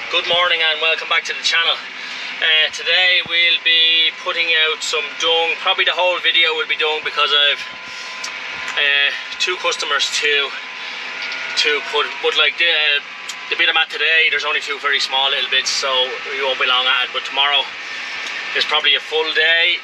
Good morning and welcome back to the channel. Today we'll be putting out some dung. Probably the whole video will be dung because I've two customers to put, but like the bit I'm at today, there's only two very small little bits, so we won't be long at it. But tomorrow is probably a full day.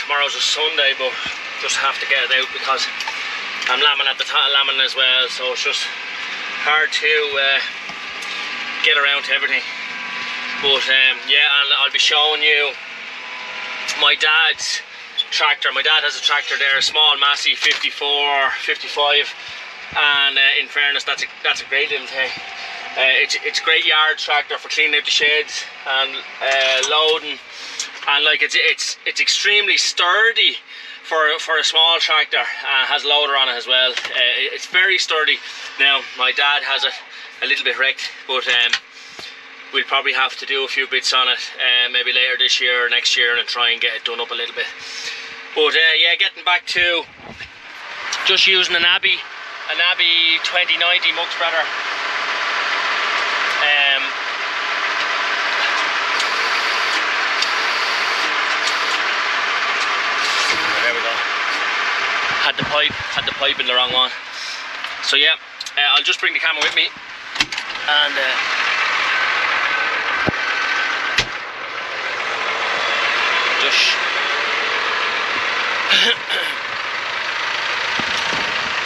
Tomorrow's a Sunday, but just have to get it out because I'm lambing at the lambing as well, so it's just hard to get around to everything. But yeah, and I'll be showing you my dad's tractor. My dad has a tractor there, a small Massey 54, 55, and in fairness, that's a great little thing. It's a great yard tractor for cleaning out the sheds and loading, and like it's extremely sturdy for a small tractor. Has loader on it as well. It's very sturdy. Now my dad has it a little bit wrecked, but we'll probably have to do a few bits on it maybe later this year or next year and try and get it done up a little bit. But yeah, getting back to just using an Abbey 2090 muck spreader. There we go. Had the pipe in the wrong one. So yeah, I'll just bring the camera with me and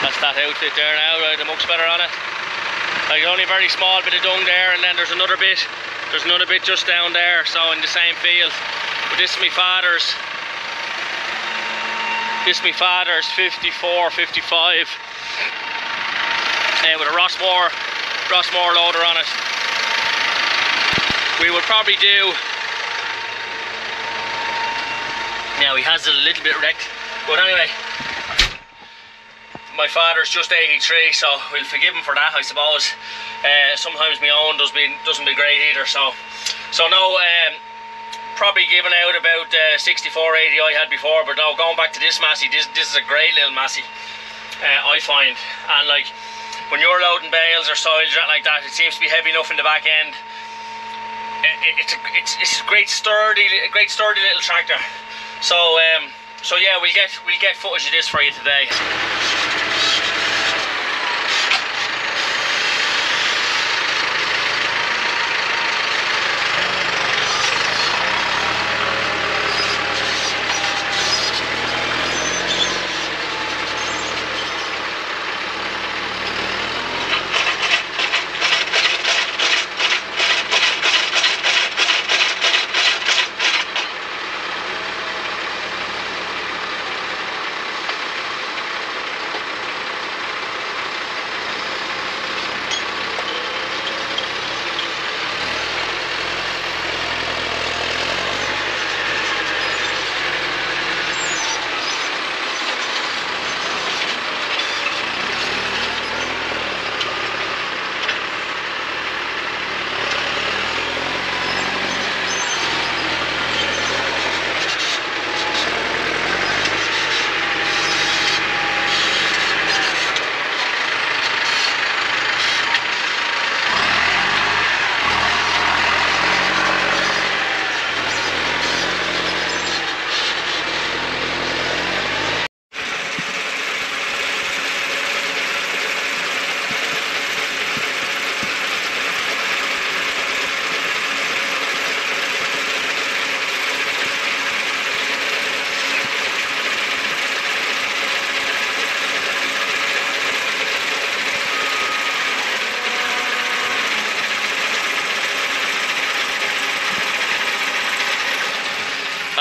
that's that outfit there now, right, the muck spreader on it. Like only a very small bit of dung there, and then there's another bit just down there, so in the same field. But this is my father's 54, 55 with a Rossmore loader on it. We would probably do, now he has it a little bit wrecked, but anyway, my father's just 83, so we'll forgive him for that, I suppose. Sometimes my own doesn't be great either, so no, probably giving out about 64, 80 I had before, but no, going back to this Massey, this is a great little Massey, I find. And like when you're loading bales or silage like that, it seems to be heavy enough in the back end. It's a great sturdy little tractor. So yeah, we'll get footage of this for you today.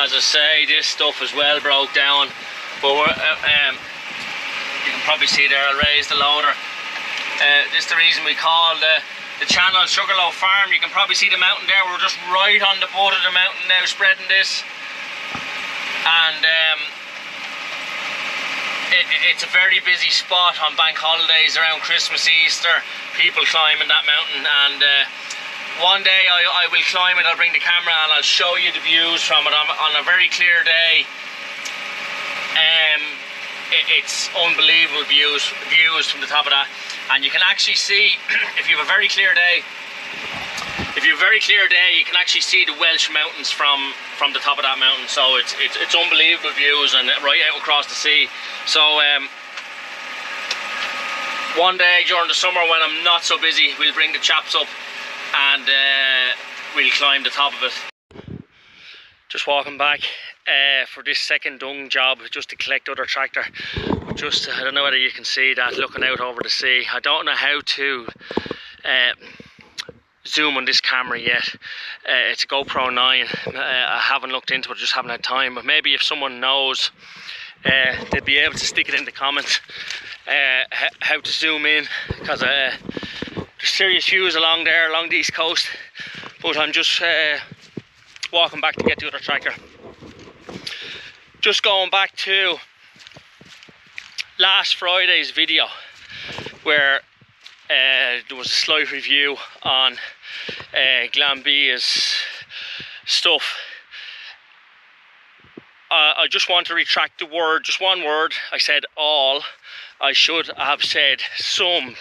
As I say, this stuff is well broke down, but you can probably see there, I'll raise the loader. This is the reason we call the channel Sugarloaf Farm. You can probably see the mountain there. We're just right on the foot of the mountain now spreading this, and it's a very busy spot on bank holidays around Christmas, Easter. People climbing that mountain, and one day I will climb it. I'll bring the camera and I'll show you the views from it on a very clear day. It's unbelievable views from the top of that, and you can actually see if you have a very clear day, if you have a very clear day, you can actually see the Welsh mountains from the top of that mountain. So it's unbelievable views, and right out across the sea. So one day during the summer when I'm not so busy, we'll bring the chaps up and we'll climb the top of it. Just walking back for this second dung job, just to collect other tractor. Just, I don't know whether you can see that looking out over the sea. I don't know how to zoom on this camera yet. It's a GoPro 9. I haven't looked into it, just haven't had time. But maybe if someone knows, they'd be able to stick it in the comments how to zoom in, because there's serious views along there, along the east coast. But I'm just walking back to get the other tractor. Just going back to last Friday's video where there was a slight review on Glambia's stuff. I just want to retract the word, just one word. I said all. I should have said some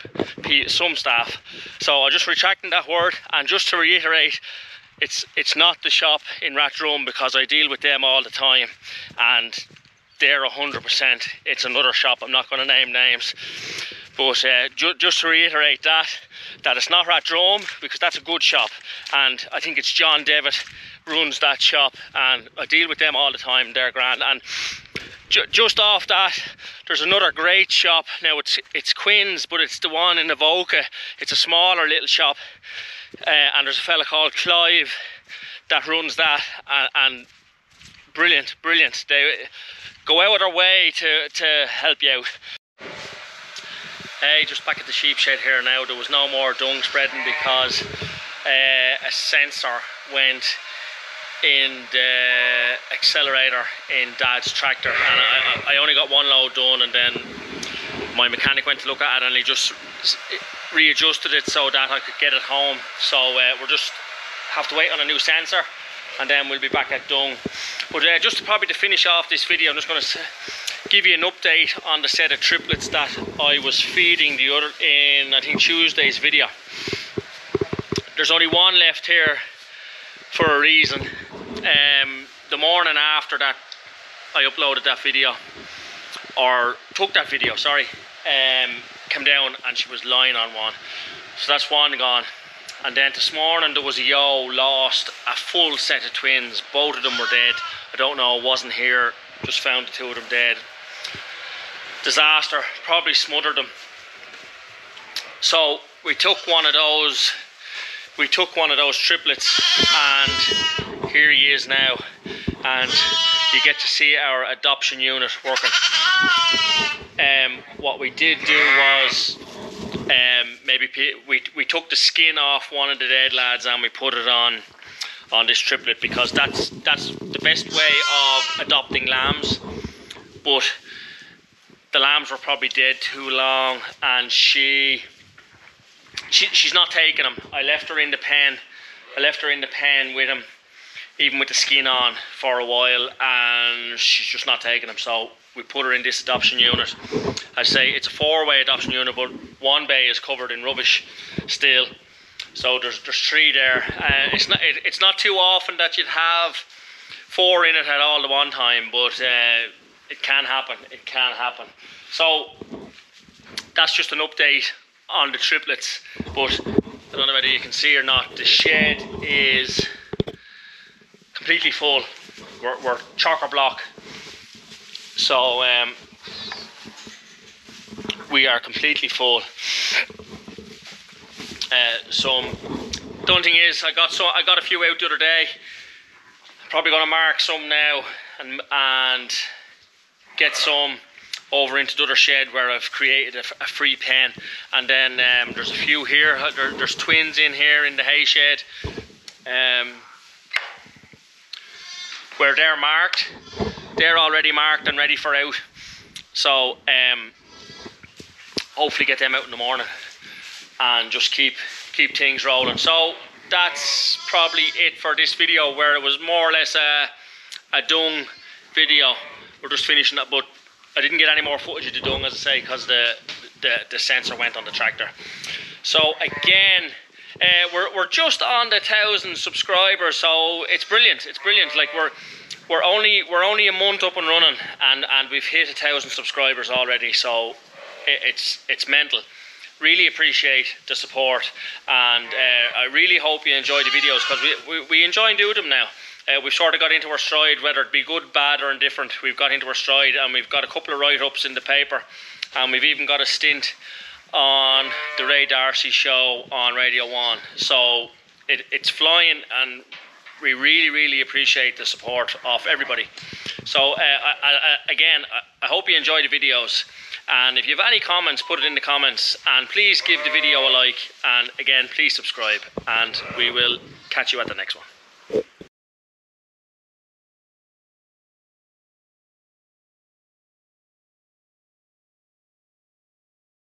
staff. So I'm just retracting that word, and just to reiterate, it's not the shop in Rathdrum, because I deal with them all the time and they're 100%. It's another shop. I'm not going to name names, but just to reiterate that it's not Rathdrum, because that's a good shop, and I think it's John Devitt runs that shop, and I deal with them all the time. They're grand. And just off that, there's another great shop. Now it's Quinn's, but it's the one in Avoca. It's a smaller little shop, and there's a fella called Clive that runs that, and brilliant. They go out of their way to help you out. Hey, just back at the sheep shed here now. There was no more dung spreading because a sensor went in the accelerator in Dad's tractor, and I only got one load done, and then my mechanic went to look at it and he just readjusted it so that I could get it home. So we'll just have to wait on a new sensor, and then we'll be back at dung. But just probably to finish off this video, I'm just going to give you an update on the set of triplets that I was feeding in I think Tuesday's video. There's only one left here for a reason. The morning after that I uploaded that video, or took that video, sorry, came down and she was lying on one. So that's one gone. And then this morning there was a ewe lost, a full set of twins. Both of them were dead. I don't know, wasn't here, just found the two of them dead. Disaster, probably smothered them. So we took one of those triplets, and here he is now, and you get to see our adoption unit working. What we did do was we took the skin off one of the dead lads and we put it on this triplet, because that's the best way of adopting lambs. But the lambs were probably dead too long, and she's not taking them. I left her in the pen with him, even with the skin on, for a while, and she's just not taking them. So we put her in this adoption unit. I say it's a 4-way adoption unit, but one bay is covered in rubbish still. So there's 3 there. It's not too often that you'd have 4 in it at all at one time, but it can happen. It can happen. So that's just an update on the triplets. But I don't know whether you can see or not, the shed is completely full. We're chock-a-block. So we are completely full. The only thing is, I got a few out the other day. Probably gonna mark some now and get some over into the other shed where I've created a free pen. And then there's a few here. There's twins in here in the hay shed. Where they're marked, they're already marked and ready for out. So hopefully get them out in the morning and just keep things rolling. So that's probably it for this video, where it was more or less a dung video. We're just finishing up, but I didn't get any more footage of the dung, as I say, because the sensor went on the tractor. So again, We're just on the 1,000 subscribers, so it's brilliant. It's brilliant. Like we're only a month up and running, and we've hit 1,000 subscribers already. So it's mental. Really appreciate the support, and I really hope you enjoy the videos, because we enjoy doing them now. We've sort of got into our stride, whether it be good, bad or indifferent. We've got into our stride, and we've got a couple of write-ups in the paper, and we've even got a stint on the Ray Darcy show on Radio 1. So it's flying, and we really appreciate the support of everybody. So again, I hope you enjoy the videos, and if you have any comments, put it in the comments, and please give the video a like, and again, please subscribe, and we will catch you at the next one.